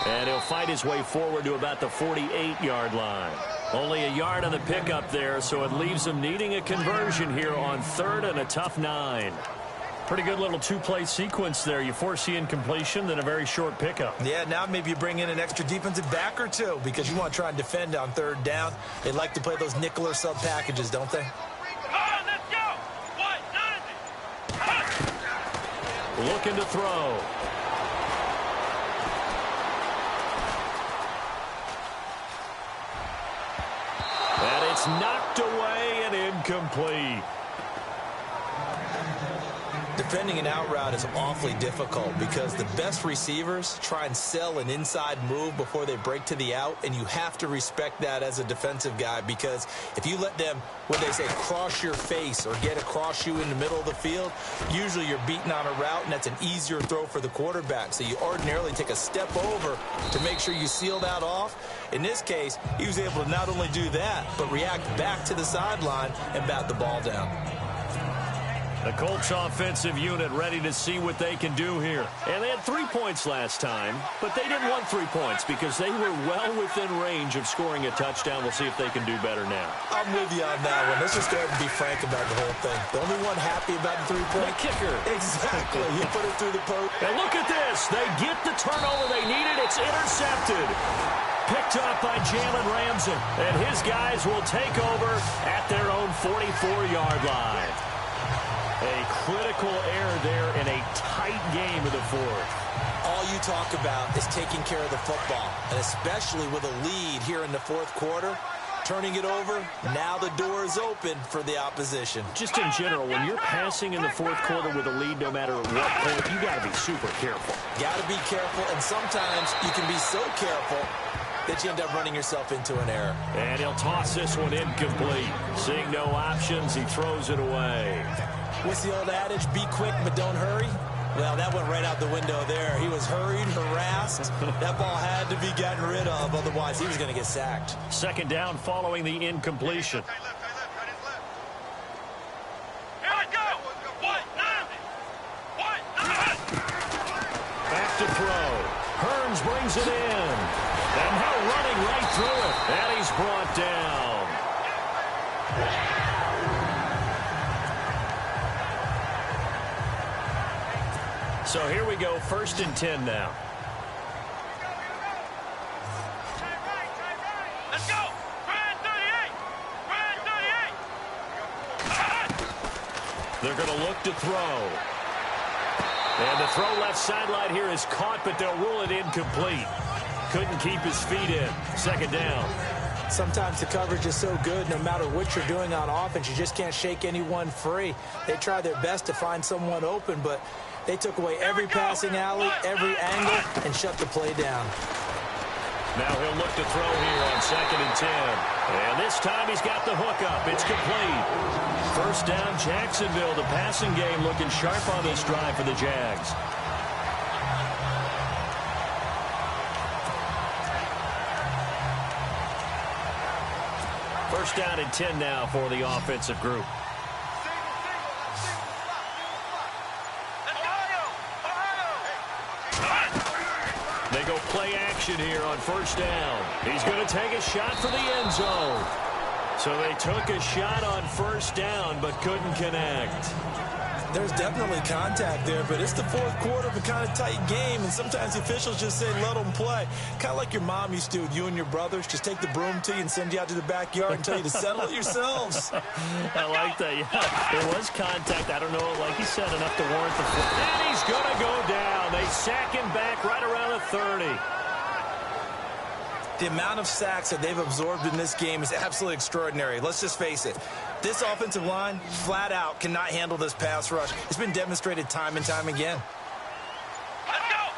And he'll fight his way forward to about the 48-yard line. Only a yard on the pickup there, so it leaves him needing a conversion here on 3rd and a tough 9. Pretty good little 2-play sequence there. You force the incompletion, then a very short pickup. Yeah, now maybe you bring in an extra defensive back or two because you want to try and defend on 3rd down. They like to play those nickel or sub packages, don't they? Looking to throw. And it's knocked away and incomplete. Defending an out route is awfully difficult because the best receivers try and sell an inside move before they break to the out, and you have to respect that as a defensive guy because if you let them, what they say, cross your face or get across you in the middle of the field, usually you're beaten on a route, and that's an easier throw for the quarterback. So you ordinarily take a step over to make sure you seal that off. In this case, he was able to not only do that, but react back to the sideline and bat the ball down. The Colts offensive unit ready to see what they can do here. And they had 3 points last time, but they didn't want 3 points because they were well within range of scoring a touchdown. We'll see if they can do better now. I'm with you on that one. Let's just go ahead and be frank about the whole thing. The only one happy about the 3-point kicker. Exactly. You put it through the post. And look at this. They get the turnover they needed. It's intercepted. Picked up by Jalen Ramsey. And his guys will take over at their own 44-yard line. A critical error there in a tight game of the 4th. All you talk about is taking care of the football, and especially with a lead here in the 4th quarter, turning it over, now the door is open for the opposition. Just in general, when you're passing in the 4th quarter with a lead, no matter what point, you got to be super careful. Got to be careful, and sometimes you can be so careful that you end up running yourself into an error. And he'll toss this one incomplete. Seeing no options, he throws it away. What's the old adage? Be quick, but don't hurry. Well, that went right out the window there. He was hurried, harassed. That ball had to be gotten rid of, otherwise he was going to get sacked. 2nd down following the incompletion. Back to throw. Hearns brings it in. And now running right through it. And he's brought down. So here we go, 1st and 10 now. Let's go! Brand 38! Brand 38! They're going to look to throw. And the throw left sideline here is caught, but they'll rule it incomplete. Couldn't keep his feet in. 2nd down. Sometimes the coverage is so good, no matter what you're doing on offense, you just can't shake anyone free. They try their best to find someone open, but they took away every passing alley, every angle, and shut the play down. Now he'll look to throw here on 2nd and 10. And this time he's got the hook up. It's complete. 1st down, Jacksonville. The passing game looking sharp on this drive for the Jags. First down and 10 now for the offensive group. They go play action here on 1st down. He's going to take a shot for the end zone. So they took a shot on 1st down but couldn't connect. There's definitely contact there, but it's the 4th quarter of a kind of tight game, and sometimes the officials just say let them play. Kind of like your mom used to do with you and your brothers. Just take the broom to you and send you out to the backyard and tell you to settle it yourselves. I like that. Yeah, there was contact. I don't know, like he said, enough to warrant the flag. And he's going to go down. They sack him back right around the 30. The amount of sacks that they've absorbed in this game is absolutely extraordinary. Let's just face it. This offensive line, flat out, cannot handle this pass rush. It's been demonstrated time and time again. Let's go!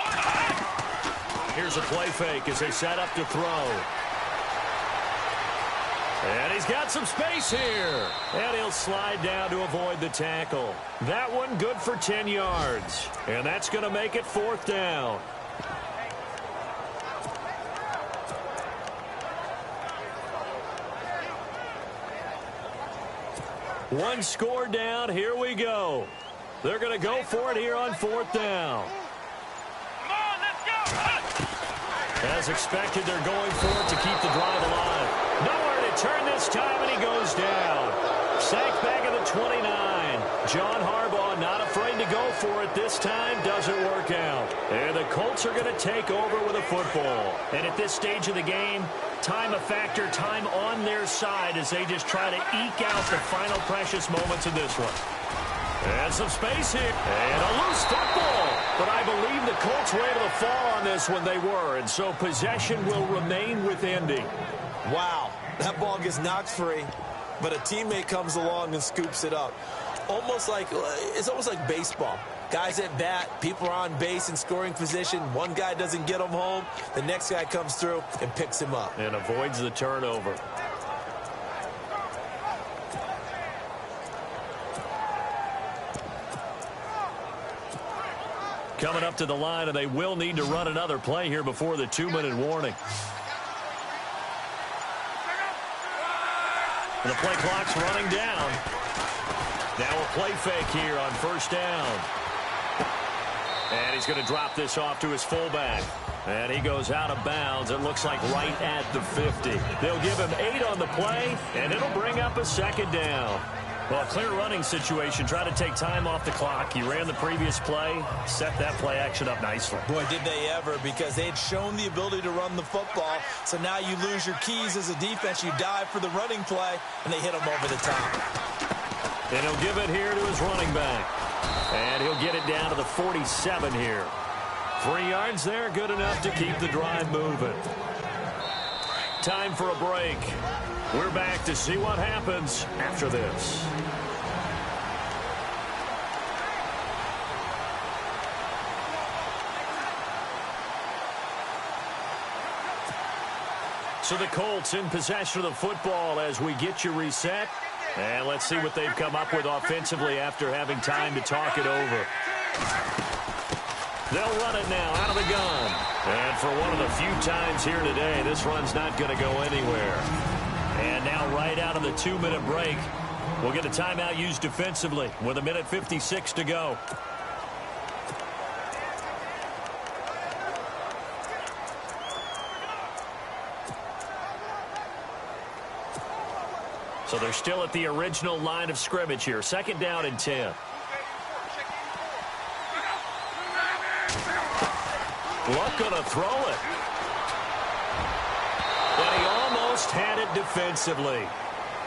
1-9! Here's a play fake as they set up to throw. And he's got some space here. And he'll slide down to avoid the tackle. That one good for 10 yards. And that's going to make it 4th down. One score down. Here we go. They're going to go for it here on 4th down. Come on, let's go! As expected, they're going for it to keep the drive alive. Nowhere to turn this time, and he goes down. Sacked back at the 29. John Harbaugh not afraid to go for it this time. Doesn't work out. And the Colts are going to take over with a football. And at this stage of the game, time a factor, time on their side as they just try to eke out the final precious moments of this one. And some space here. And a loose football. But I believe the Colts were able to fall on this when they were. And so possession will remain with Indy. Wow, that ball gets knocked free, but a teammate comes along and scoops it up. It's almost like baseball. Guys at bat, people are on base in scoring position. One guy doesn't get him home. The next guy comes through and picks him up. And avoids the turnover. Coming up to the line, and they will need to run another play here before the 2-minute warning. And the play clock's running down. Now a play fake here on 1st down. And he's going to drop this off to his fullback. And he goes out of bounds. It looks like right at the 50. They'll give him 8 on the play, and it'll bring up a 2nd down. Well, a clear running situation. Try to take time off the clock. He ran the previous play, set that play action up nicely. Boy, did they ever, because they had shown the ability to run the football. So now you lose your keys as a defense. You dive for the running play, and they hit him over the top. And he'll give it here to his running back. And he'll get it down to the 47 here. 3 yards there, good enough to keep the drive moving. Time for a break. We're back to see what happens after this. So the Colts in possession of the football as we get you reset. And let's see what they've come up with offensively after having time to talk it over. They'll run it now out of the gun. And for one of the few times here today, this run's not going to go anywhere. And now right out of the 2-minute break, we'll get a timeout used defensively with 1:56 to go. So they're still at the original line of scrimmage here. 2nd down and 10. Luck gonna throw it. And he almost had it defensively.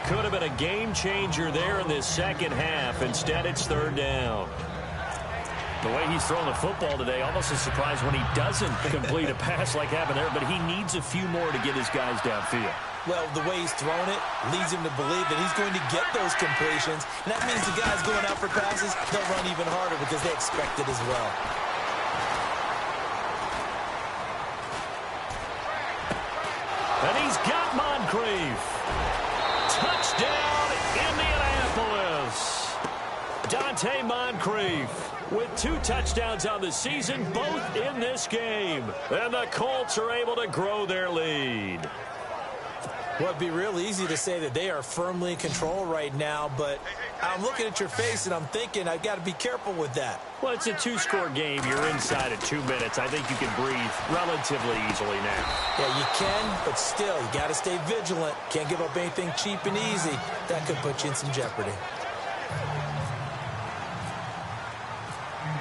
Could have been a game changer there in this second half. Instead, it's third down. The way he's throwing the football today, almost a surprise when he doesn't complete a pass like happened there, but he needs a few more to get his guys downfield. Well, the way he's thrown it leads him to believe that he's going to get those completions, and that means the guys going out for passes, they'll run even harder because they expect it as well. And he's got Moncrief. Touchdown, Indianapolis. Dante Moncrief with 2 touchdowns on the season, both in this game. And the Colts are able to grow their lead. Well, it'd be real easy to say that they are firmly in control right now, but I'm looking at your face and I'm thinking I've got to be careful with that. Well, it's a 2-score game. You're inside of 2 minutes. I think you can breathe relatively easily now. Yeah, you can, but still, you got to stay vigilant. Can't give up anything cheap and easy. That could put you in some jeopardy.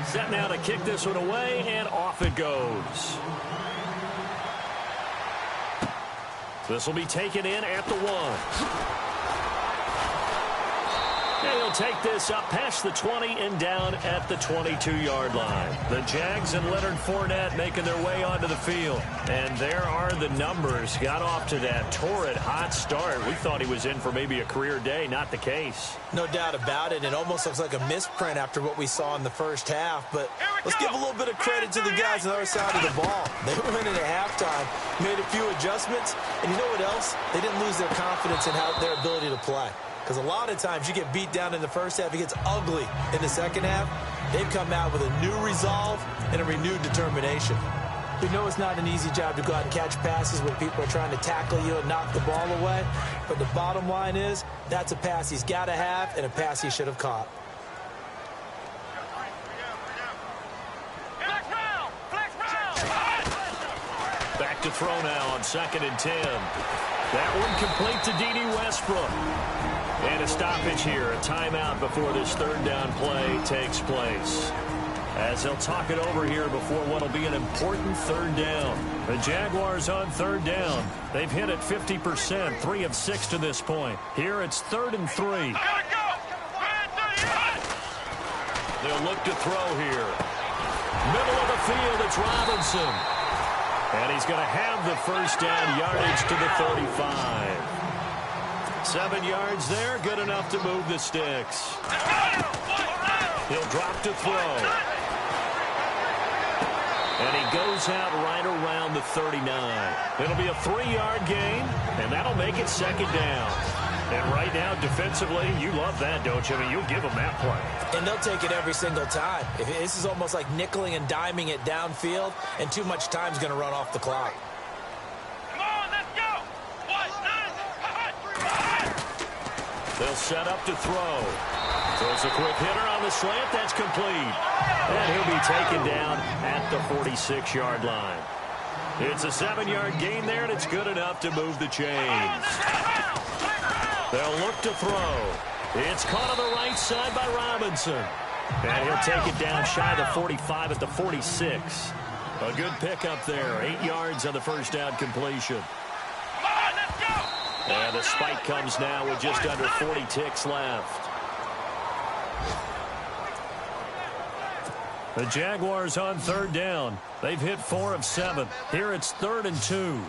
Set now to kick this one away, and off it goes. This will be taken in at the 1. And he'll take this up past the 20 and down at the 22-yard line. The Jags and Leonard Fournette making their way onto the field. And there are the numbers. Got off to that torrid hot start. We thought he was in for maybe a career day. Not the case. No doubt about it. It almost looks like a misprint after what we saw in the first half. But let's give a little bit of credit to the guys on the other side of the ball. They went in at halftime, made a few adjustments. And you know what else? They didn't lose their confidence in their ability to play. Because a lot of times you get beat down in the first half, it gets ugly in the second half. They've come out with a new resolve and a renewed determination. We know it's not an easy job to go out and catch passes when people are trying to tackle you and knock the ball away. But the bottom line is, that's a pass he's got to have and a pass he should have caught. Back to throw now on 2nd and 10. That one complete to D.D. Westbrook. And a stoppage here, a timeout before this third down play takes place. As they'll talk it over here before what will be an important third down. The Jaguars on third down. They've hit it 50%, 3 of 6 to this point. Here it's 3rd and 3. They'll look to throw here. Middle of the field, it's Robinson. And he's going to have the first down, yardage to the 35. 7 yards there, good enough to move the sticks. He'll drop to throw. And he goes out right around the 39. It'll be a 3-yard gain, and that'll make it 2nd down. And right now, defensively, you love that, don't you? I mean, you'll give them that play. And they'll take it every single time. This is almost like nickeling and diming it downfield, and too much time's going to run off the clock. They'll set up to throw. Throws a quick hitter on the slant. That's complete. And he'll be taken down at the 46-yard line. It's a 7-yard gain there, and it's good enough to move the chains. They'll look to throw. It's caught on the right side by Robinson. And he'll take it down shy of the 45 at the 46. A good pickup there. 8 yards on the first down completion. And the spike comes now with just under 40 ticks left. The Jaguars on third down. They've hit 4 of 7. Here it's 3rd and 2.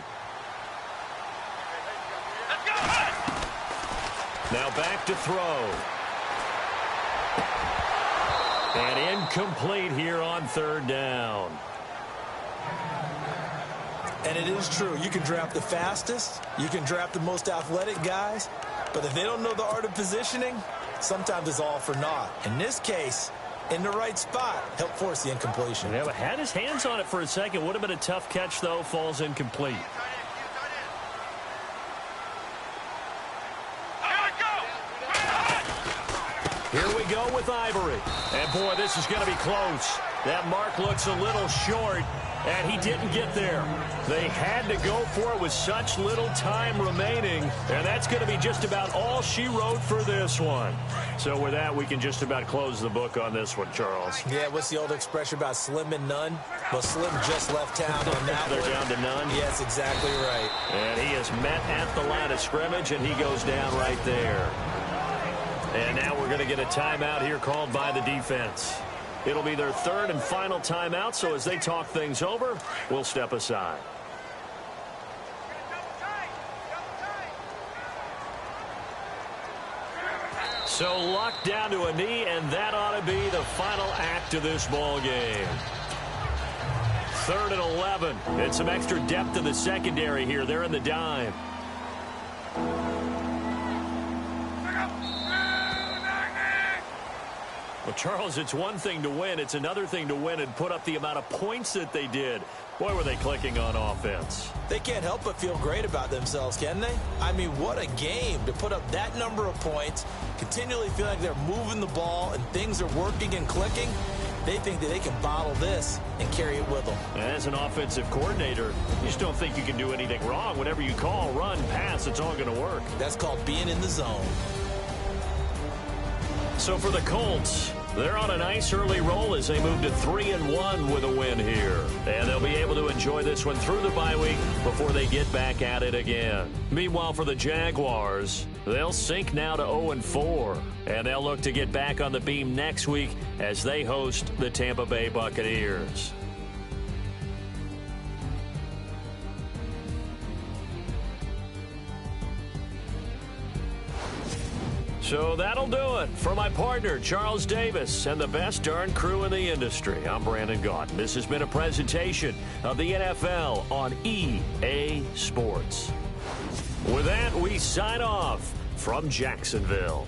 Now back to throw. And incomplete here on third down. And it is true. You can draft the fastest. You can draft the most athletic guys. But if they don't know the art of positioning, sometimes it's all for naught. In this case, in the right spot, help force the incompletion. Yeah, but had his hands on it for a second. Would have been a tough catch, though. Falls incomplete. Here we go with Ivory. And, boy, this is going to be close. That mark looks a little short, and he didn't get there. They had to go for it with such little time remaining, and that's going to be just about all she wrote for this one. So with that, we can just about close the book on this one, Charles. Yeah, what's the old expression about slim and none? Well, Slim just left town on that They're one. down to none. Yes, exactly right. And he is met at the line of scrimmage, and he goes down right there. And now we're going to get a timeout here called by the defense. It'll be their third and final timeout, so as they talk things over, we'll step aside. So Luck down to a knee, and that ought to be the final act of this ball game. 3rd and 11. And some extra depth in the secondary here. They're in the dime. Well, Charles, it's one thing to win. It's another thing to win and put up the amount of points that they did. Boy, were they clicking on offense. They can't help but feel great about themselves, can they? I mean, what a game to put up that number of points, continually feel like they're moving the ball and things are working and clicking. They think that they can bottle this and carry it with them. As an offensive coordinator, you just don't think you can do anything wrong. Whatever you call, run, pass, it's all going to work. That's called being in the zone. So for the Colts, they're on a nice early roll as they move to 3-1 with a win here. And they'll be able to enjoy this one through the bye week before they get back at it again. Meanwhile, for the Jaguars, they'll sink now to 0-4. And they'll look to get back on the beam next week as they host the Tampa Bay Buccaneers. So that'll do it for my partner, Charles Davis, and the best darn crew in the industry. I'm Brandon Gaudin. This has been a presentation of the NFL on EA Sports. With that, we sign off from Jacksonville.